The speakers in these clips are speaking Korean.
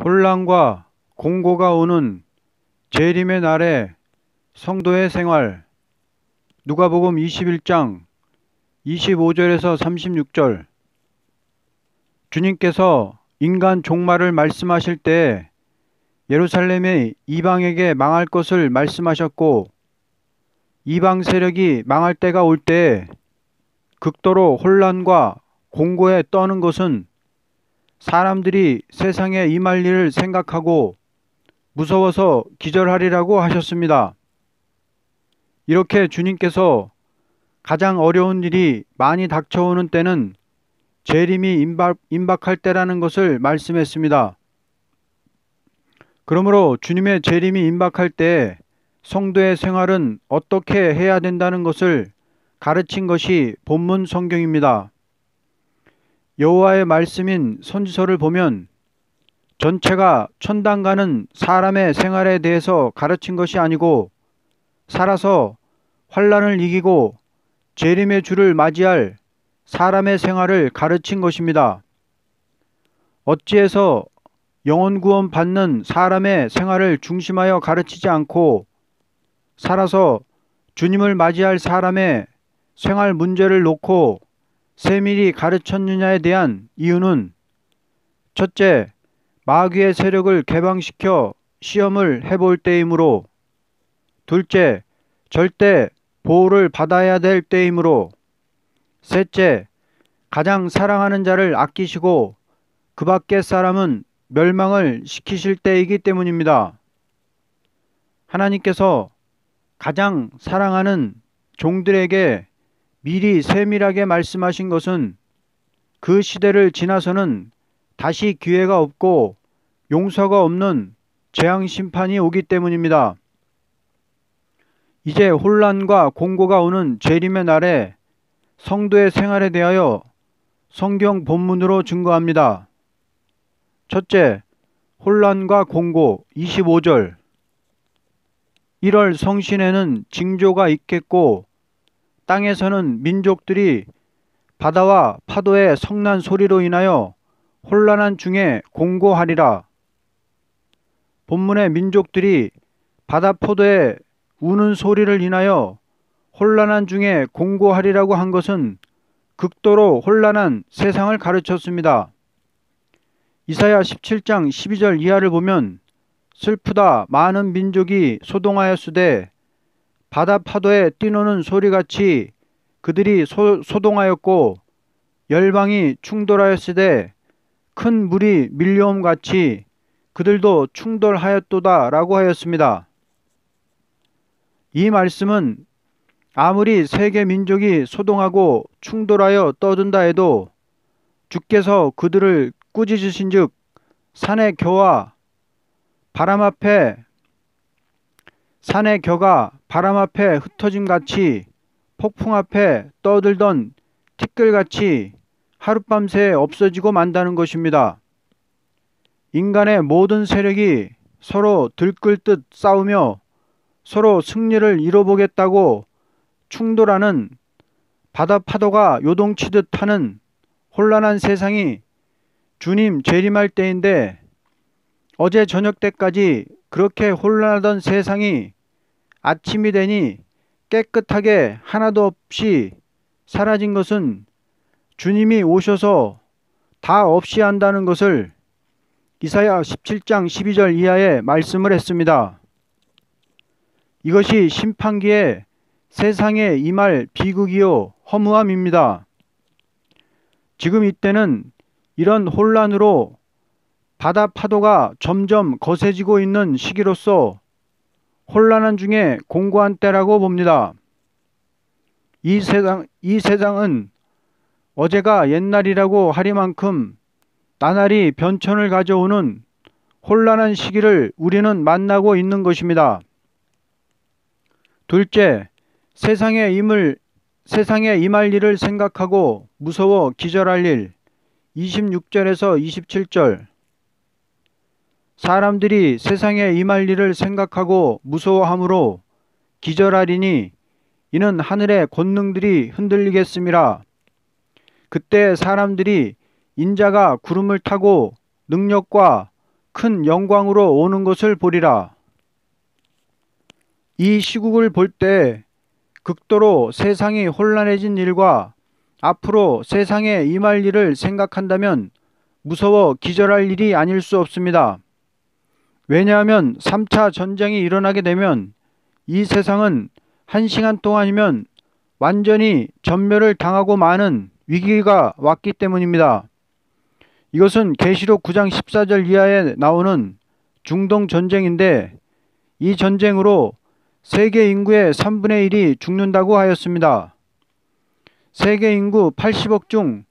혼란과 공고가 오는 재림의 날에 성도의 생활. 누가복음 21장 25절에서 36절. 주님께서 인간 종말을 말씀하실 때 예루살렘의 이방에게 망할 것을 말씀하셨고, 이방 세력이 망할 때가 올 때 극도로 혼란과 공고에 떠는 것은 사람들이 세상에 임할 일을 생각하고 무서워서 기절하리라고 하셨습니다. 이렇게 주님께서 가장 어려운 일이 많이 닥쳐오는 때는 재림이 임박할 때라는 것을 말씀했습니다. 그러므로 주님의 재림이 임박할 때 성도의 생활은 어떻게 해야 된다는 것을 가르친 것이 본문 성경입니다. 여호와의 말씀인 선지서를 보면 전체가 천당 가는 사람의 생활에 대해서 가르친 것이 아니고, 살아서 환난을 이기고 재림의 주를 맞이할 사람의 생활을 가르친 것입니다. 어찌해서 영혼 구원 받는 사람의 생활을 중심하여 가르치지 않고 살아서 주님을 맞이할 사람의 생활 문제를 놓고 세밀히 가르쳤느냐에 대한 이유는, 첫째, 마귀의 세력을 개방시켜 시험을 해볼 때이므로, 둘째, 절대 보호를 받아야 될 때이므로, 셋째, 가장 사랑하는 자를 아끼시고 그 밖의 사람은 멸망을 시키실 때이기 때문입니다. 하나님께서 가장 사랑하는 종들에게 미리 세밀하게 말씀하신 것은 그 시대를 지나서는 다시 기회가 없고 용서가 없는 재앙 심판이 오기 때문입니다. 이제 혼란과 공고가 오는 재림의 날에 성도의 생활에 대하여 성경 본문으로 증거합니다. 첫째, 혼란과 공고 25절. 1월 성신에는 징조가 있겠고 땅에서는 민족들이 바다와 파도의 성난 소리로 인하여 혼란한 중에 공고하리라. 본문의 민족들이 바다 파도의 우는 소리를 인하여 혼란한 중에 공고하리라고 한 것은 극도로 혼란한 세상을 가르쳤습니다. 이사야 17장 12절 이하를 보면 슬프다 많은 민족이 소동하였으되 바다 파도에 뛰노는 소리같이 그들이 소동하였고, 열방이 충돌하였으되 큰 물이 밀려옴 같이 그들도 충돌하였도다 라고 하였습니다. 이 말씀은 아무리 세계 민족이 소동하고 충돌하여 떠든다 해도 주께서 그들을 꾸짖으신 즉 산의 겨가 바람 앞에 흩어짐 같이 폭풍 앞에 떠들던 티끌같이 하룻밤새 없어지고 만다는 것입니다. 인간의 모든 세력이 서로 들끓듯 싸우며 서로 승리를 이뤄보겠다고 충돌하는, 바다 파도가 요동치듯 하는 혼란한 세상이 주님 재림할 때인데, 어제 저녁 때까지 그렇게 혼란하던 세상이 아침이 되니 깨끗하게 하나도 없이 사라진 것은 주님이 오셔서 다 없이 한다는 것을 이사야 17장 12절 이하에 말씀을 했습니다. 이것이 심판기에 세상에 임할 비극이요 허무함입니다. 지금 이때는 이런 혼란으로 바다 파도가 점점 거세지고 있는 시기로서 혼란한 중에 공고한 때라고 봅니다. 이 세상은 어제가 옛날이라고 하리만큼 나날이 변천을 가져오는 혼란한 시기를 우리는 만나고 있는 것입니다. 둘째, 세상에 임할 일을 생각하고 무서워 기절할 일 26절에서 27절. 사람들이 세상에 임할 일을 생각하고 무서워함으로 기절하리니 이는 하늘의 권능들이 흔들리겠음이라. 그때 사람들이 인자가 구름을 타고 능력과 큰 영광으로 오는 것을 보리라. 이 시국을 볼 때 극도로 세상이 혼란해진 일과 앞으로 세상에 임할 일을 생각한다면 무서워 기절할 일이 아닐 수 없습니다. 왜냐하면 3차 전쟁이 일어나게 되면 이 세상은 1시간 동안이면 완전히 전멸을 당하고 마는 위기가 왔기 때문입니다. 이것은 계시록 9장 14절 이하에 나오는 중동 전쟁인데 이 전쟁으로 세계 인구의 3분의 1이 죽는다고 하였습니다. 세계 인구 80억 중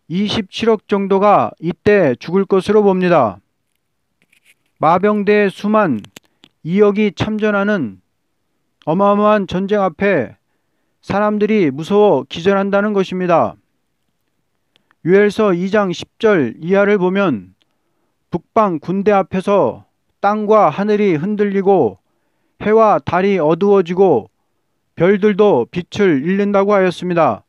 27억 정도가 이때 죽을 것으로 봅니다. 마병대의 수만 2억이 참전하는 어마어마한 전쟁 앞에 사람들이 무서워 기절한다는 것입니다. 요엘서 2장 10절 이하를 보면 북방 군대 앞에서 땅과 하늘이 흔들리고 해와 달이 어두워지고 별들도 빛을 잃는다고 하였습니다.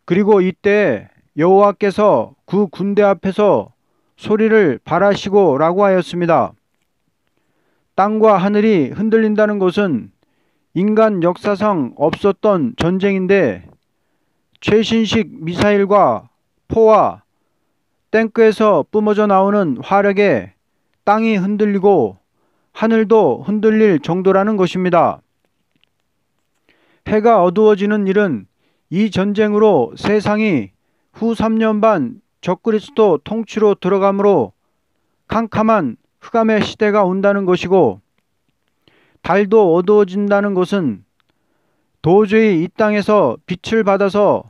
그리고 이때 여호와께서 그 군대 앞에서 소리를 발하시고 라고 하였습니다. 땅과 하늘이 흔들린다는 것은 인간 역사상 없었던 전쟁인데 최신식 미사일과 포와 탱크에서 뿜어져 나오는 화력에 땅이 흔들리고 하늘도 흔들릴 정도라는 것입니다. 해가 어두워지는 일은 이 전쟁으로 세상이 후 3년 반 적그리스도 통치로 들어가므로 캄캄한 흑암의 시대가 온다는 것이고 달도 어두워진다는 것은 도저히 이 땅에서 빛을 받아서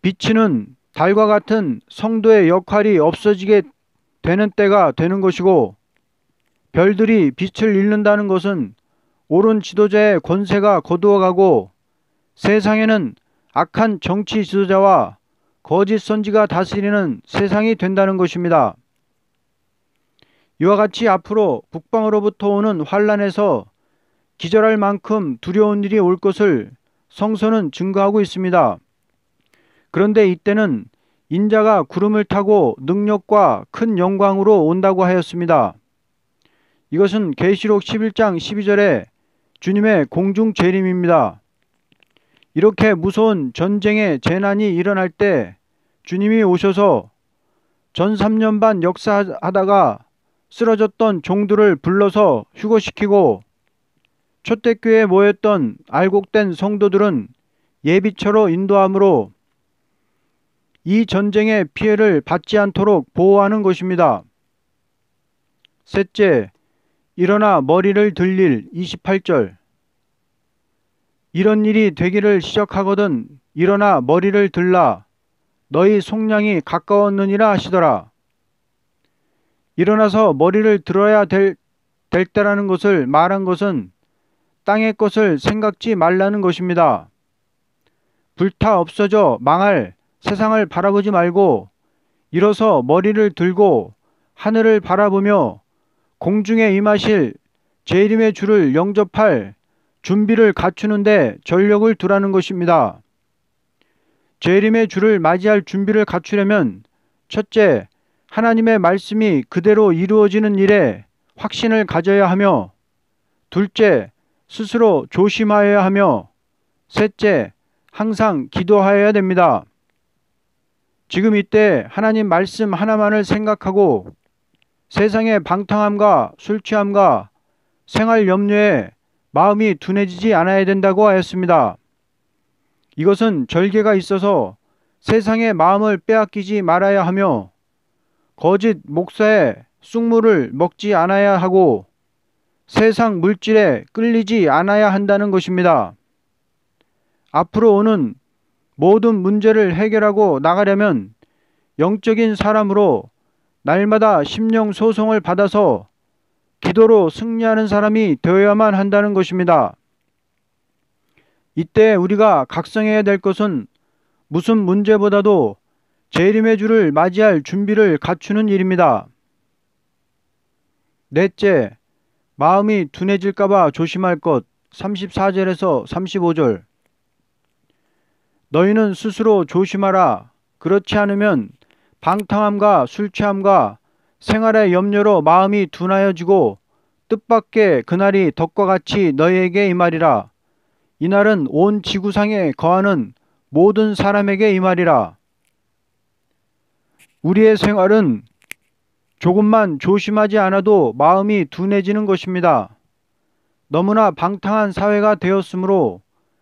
비치는 달과 같은 성도의 역할이 없어지게 되는 때가 되는 것이고 별들이 빛을 잃는다는 것은 옳은 지도자의 권세가 거두어가고 세상에는 악한 정치 지도자와 거짓 선지가 다스리는 세상이 된다는 것입니다. 이와 같이 앞으로 북방으로부터 오는 환란에서 기절할 만큼 두려운 일이 올 것을 성서는 증거하고 있습니다. 그런데 이때는 인자가 구름을 타고 능력과 큰 영광으로 온다고 하였습니다. 이것은 계시록 11장 12절에 주님의 공중 재림입니다. 이렇게 무서운 전쟁의 재난이 일어날 때 주님이 오셔서 전 3년 반 역사하다가 쓰러졌던 종들을 불러서 휴거시키고 초대교회에 모였던 알곡된 성도들은 예비처로 인도함으로 이 전쟁의 피해를 받지 않도록 보호하는 것입니다. 셋째, 일어나 머리를 들릴 28절. 이런 일이 되기를 시작하거든 일어나 머리를 들라 너희 속량이 가까웠느니라 하시더라. 일어나서 머리를 들어야 될 때라는 것을 말한 것은 땅의 것을 생각지 말라는 것입니다. 불타 없어져 망할 세상을 바라보지 말고 일어서 머리를 들고 하늘을 바라보며 공중에 임하실 재림의 주를 영접할 준비를 갖추는데 전력을 두라는 것입니다. 재림의 주를 맞이할 준비를 갖추려면 첫째, 하나님의 말씀이 그대로 이루어지는 일에 확신을 가져야 하며 둘째, 스스로 조심하여야 하며 셋째, 항상 기도하여야 됩니다. 지금 이때 하나님 말씀 하나만을 생각하고 세상의 방탕함과 술 취함과 생활 염려에 마음이 둔해지지 않아야 된다고 하였습니다. 이것은 절개가 있어서 세상의 마음을 빼앗기지 말아야 하며 거짓 목사의 쑥물을 먹지 않아야 하고 세상 물질에 끌리지 않아야 한다는 것입니다. 앞으로 오는 모든 문제를 해결하고 나가려면 영적인 사람으로 날마다 심령 소송을 받아서 기도로 승리하는 사람이 되어야만 한다는 것입니다. 이때 우리가 각성해야 될 것은 무슨 문제보다도 재림의 주를 맞이할 준비를 갖추는 일입니다. 넷째, 마음이 둔해질까봐 조심할 것 34절에서 35절. 너희는 스스로 조심하라. 그렇지 않으면 방탕함과 술 취함과 생활의 염려로 마음이 둔하여지고 뜻밖의 그날이 덕과 같이 너희에게 임하리라. 이날은 온 지구상에 거하는 모든 사람에게 임하리라. 우리의 생활은 조금만 조심하지 않아도 마음이 둔해지는 것입니다. 너무나 방탕한 사회가 되었으므로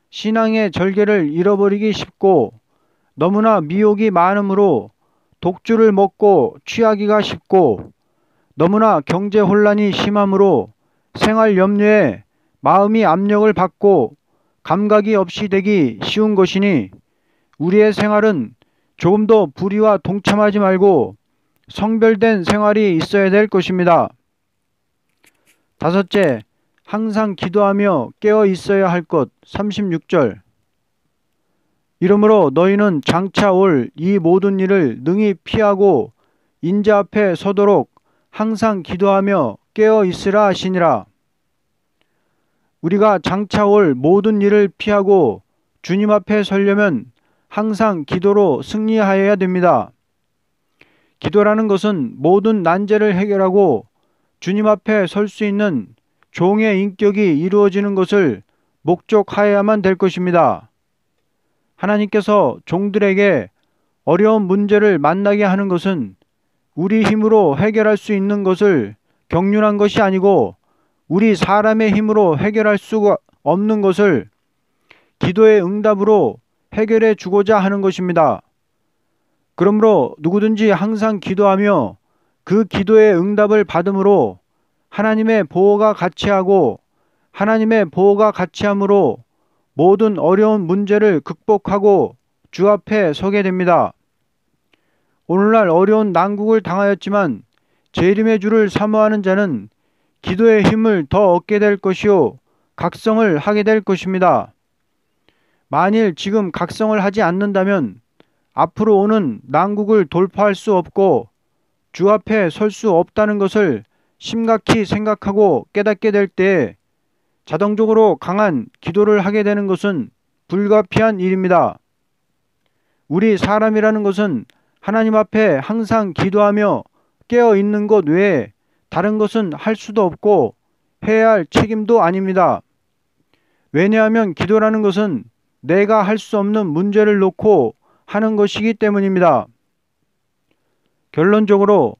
신앙의 절개를 잃어버리기 쉽고 너무나 미혹이 많으므로 독주를 먹고 취하기가 쉽고 너무나 경제 혼란이 심하므로 생활 염려에 마음이 압력을 받고 감각이 없이 되기 쉬운 것이니 우리의 생활은 조금도 불의와 동참하지 말고 성별된 생활이 있어야 될 것입니다. 다섯째, 항상 기도하며 깨어 있어야 할 것. 36절. 이러므로 너희는 장차 올 이 모든 일을 능히 피하고 인자 앞에 서도록 항상 기도하며 깨어 있으라 하시니라. 우리가 장차 올 모든 일을 피하고 주님 앞에 서려면 항상 기도로 승리하여야 됩니다. 기도라는 것은 모든 난제를 해결하고 주님 앞에 설 수 있는 종의 인격이 이루어지는 것을 목적하여야만 될 것입니다. 하나님께서 종들에게 어려운 문제를 만나게 하는 것은 우리 힘으로 해결할 수 있는 것을 경륜한 것이 아니고 우리 사람의 힘으로 해결할 수가 없는 것을 기도의 응답으로 해결해 주고자 하는 것입니다. 그러므로 누구든지 항상 기도하며 그 기도의 응답을 받음으로 하나님의 보호가 같이하고 하나님의 보호가 같이함으로 모든 어려운 문제를 극복하고 주 앞에 서게 됩니다. 오늘날 어려운 난국을 당하였지만 재림의 주를 사모하는 자는 기도의 힘을 더 얻게 될 것이요 각성을 하게 될 것입니다. 만일 지금 각성을 하지 않는다면 앞으로 오는 난국을 돌파할 수 없고 주 앞에 설 수 없다는 것을 심각히 생각하고 깨닫게 될 때에 자동적으로 강한 기도를 하게 되는 것은 불가피한 일입니다. 우리 사람이라는 것은 하나님 앞에 항상 기도하며 깨어 있는 것 외에 다른 것은 할 수도 없고 해야 할 책임도 아닙니다. 왜냐하면 기도라는 것은 내가 할 수 없는 문제를 놓고 하는 것이기 때문입니다. 결론적으로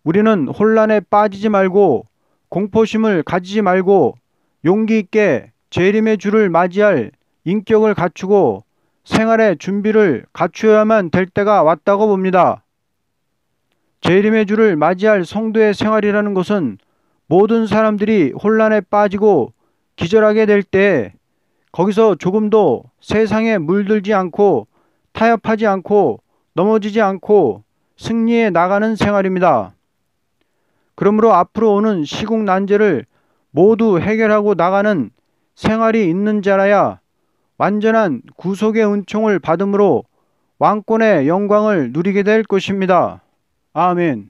우리는 혼란에 빠지지 말고 공포심을 가지지 말고 용기 있게 재림의 주를 맞이할 인격을 갖추고 생활의 준비를 갖추어야만 될 때가 왔다고 봅니다. 재림의 주를 맞이할 성도의 생활이라는 것은 모든 사람들이 혼란에 빠지고 기절하게 될 때 거기서 조금도 세상에 물들지 않고 타협하지 않고 넘어지지 않고 승리해 나가는 생활입니다. 그러므로 앞으로 오는 시국 난제를 모두 해결하고 나가는 생활이 있는 자라야 완전한 구속의 은총을 받음으로 왕권의 영광을 누리게 될 것입니다. 아멘.